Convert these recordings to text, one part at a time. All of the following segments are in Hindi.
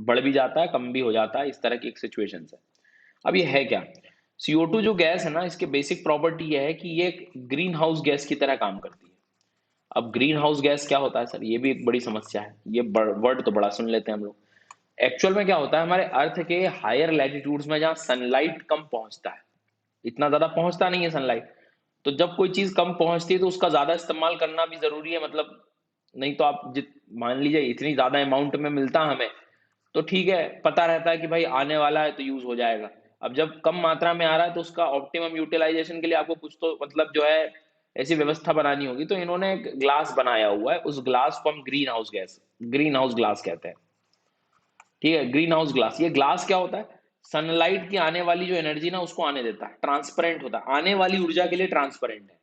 बढ़ भी जाता है, कम भी हो जाता है, इस तरह की एक सिचुएशन है। अब ये है क्या? CO2 जो गैस है ना, इसके बेसिक प्रॉपर्टी ये है कि ये एक ग्रीन हाउस गैस की तरह काम करती है। अब ग्रीन हाउस गैस क्या होता है सर? ये भी एक बड़ी समस्या है। ये वर्ड तो बड़ा सुन लेते हैं हम लोग। एक्चुअल में क्या होता है, हमारे अर्थ के हायर लैटिट्यूड्स में जहाँ सनलाइट कम पहुंचता है, इतना ज्यादा पहुंचता नहीं है सनलाइट, तो जब कोई चीज कम पहुंचती है तो उसका ज्यादा इस्तेमाल करना भी जरूरी है। मतलब नहीं तो आप जित मान लीजिए इतनी ज्यादा अमाउंट में मिलता हमें, तो ठीक है, पता रहता है कि भाई आने वाला है तो यूज हो जाएगा। अब जब कम मात्रा में आ रहा है तो उसका ऑप्टिमम यूटिलाइजेशन के लिए आपको कुछ तो मतलब जो है ऐसी व्यवस्था बनानी होगी। तो इन्होंने एक ग्लास बनाया हुआ है, उस ग्लास को हम ग्रीन हाउस ग्लास कहते हैं। ठीक है, ग्रीन हाउस ग्लास, ये ग्लास क्या होता है? सनलाइट की आने वाली जो एनर्जी ना उसको आने देता है, ट्रांसपेरेंट होता है, आने वाली ऊर्जा के लिए ट्रांसपेरेंट है।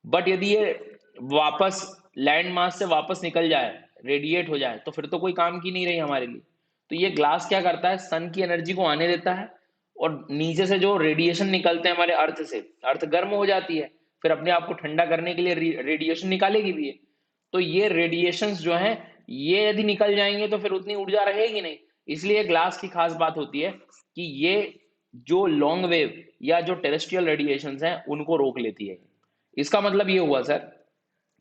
बट यदि ये वापस लैंड मास से वापस निकल जाए, रेडिएट हो जाए, तो फिर तो कोई काम की नहीं रही हमारे लिए। तो ये ग्लास क्या करता है, सन की एनर्जी को आने देता है, और नीचे से जो रेडिएशन निकलते हैं हमारे अर्थ से, अर्थ गर्म हो जाती है, फिर अपने आप को ठंडा करने के लिए रेडिएशन निकालेगी भी है। तो ये रेडिएशंस जो हैं, ये यदि निकल जाएंगे तो फिर उतनी ऊर्जा रहेगी नहीं। इसलिए ग्लास की खास बात होती है कि ये जो लॉन्ग वेव या जो टेरेस्ट्रियल रेडिएशंस हैं उनको रोक लेती है। इसका मतलब ये हुआ सर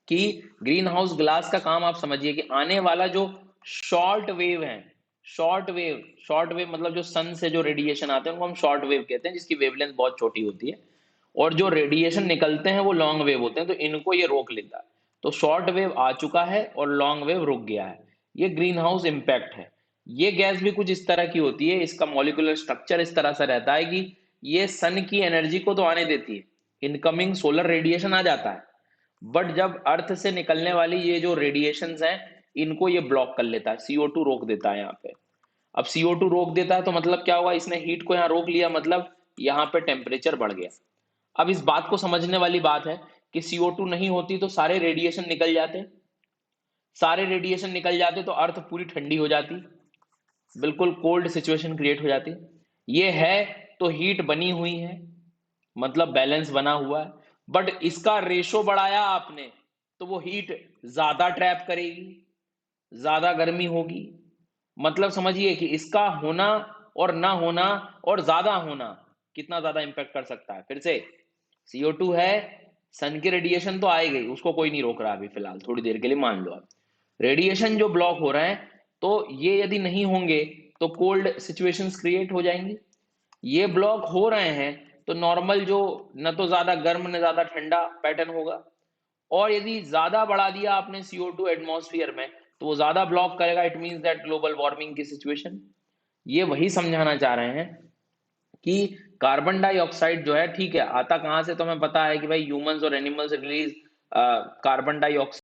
कि ग्रीन हाउस ग्लास का काम आप समझिए कि आने वाला जो शॉर्ट वेव है, शॉर्ट वेव मतलब जो सन से जो रेडिएशन आते हैं उनको हम शॉर्ट वेव कहते हैं, जिसकी वेवलेंथ बहुत छोटी होती है, और जो रेडिएशन निकलते हैं वो लॉन्ग वेव होते हैं, तो इनको ये रोक लेता है। तो शॉर्ट वेव आ चुका है और लॉन्ग वेव रुक गया है। ये ग्रीन हाउस इम्पैक्ट है। ये गैस भी कुछ इस तरह की होती है, इसका मॉलिक्यूलर स्ट्रक्चर इस तरह से रहता है कि ये सन की एनर्जी को तो आने देती है, इनकमिंग सोलर रेडिएशन आ जाता है, बट जब अर्थ से निकलने वाली ये जो रेडिएशंस हैं इनको ये ब्लॉक कर लेता है, CO2 रोक देता है यहाँ पे। अब CO2 रोक देता है तो मतलब क्या हुआ, इसने हीट को यहाँ रोक लिया, मतलब यहाँ पे टेम्परेचर बढ़ गया। अब इस बात को समझने वाली बात है कि CO2 नहीं होती तो सारे रेडिएशन निकल जाते, सारे रेडिएशन निकल जाते तो अर्थ पूरी ठंडी हो जाती, बिल्कुल कोल्ड सिचुएशन क्रिएट हो जाती। ये है तो हीट बनी हुई है, मतलब बैलेंस बना हुआ है, बट इसका रेशो बढ़ाया आपने तो वो हीट ज्यादा ट्रैप करेगी, ज्यादा गर्मी होगी। मतलब समझिए कि इसका होना और ना होना और ज्यादा होना कितना ज्यादा इंपैक्ट कर सकता है। फिर से CO2 है, सन की रेडिएशन तो आएगी, उसको कोई नहीं रोक रहा अभी फिलहाल, थोड़ी देर के लिए मान लो आप। रेडिएशन जो ब्लॉक हो रहे हैं, तो ये यदि नहीं होंगे तो कोल्ड सिचुएशंस क्रिएट हो जाएंगी। ये ब्लॉक हो रहे हैं तो नॉर्मल जो न तो ज्यादा गर्म न ज्यादा ठंडा पैटर्न होगा। और यदि ज्यादा बढ़ा दिया आपने CO2 एटमॉस्फेयर में तो वो ज्यादा ब्लॉक करेगा, it means that global warming की सिचुएशन। ये वही समझाना चाह रहे हैं कि कार्बन डाइऑक्साइड जो है, ठीक है, आता कहां से, तो हमें पता है कि भाई ह्यूमंस और एनिमल्स रिलीज कार्बन डाइऑक्साइड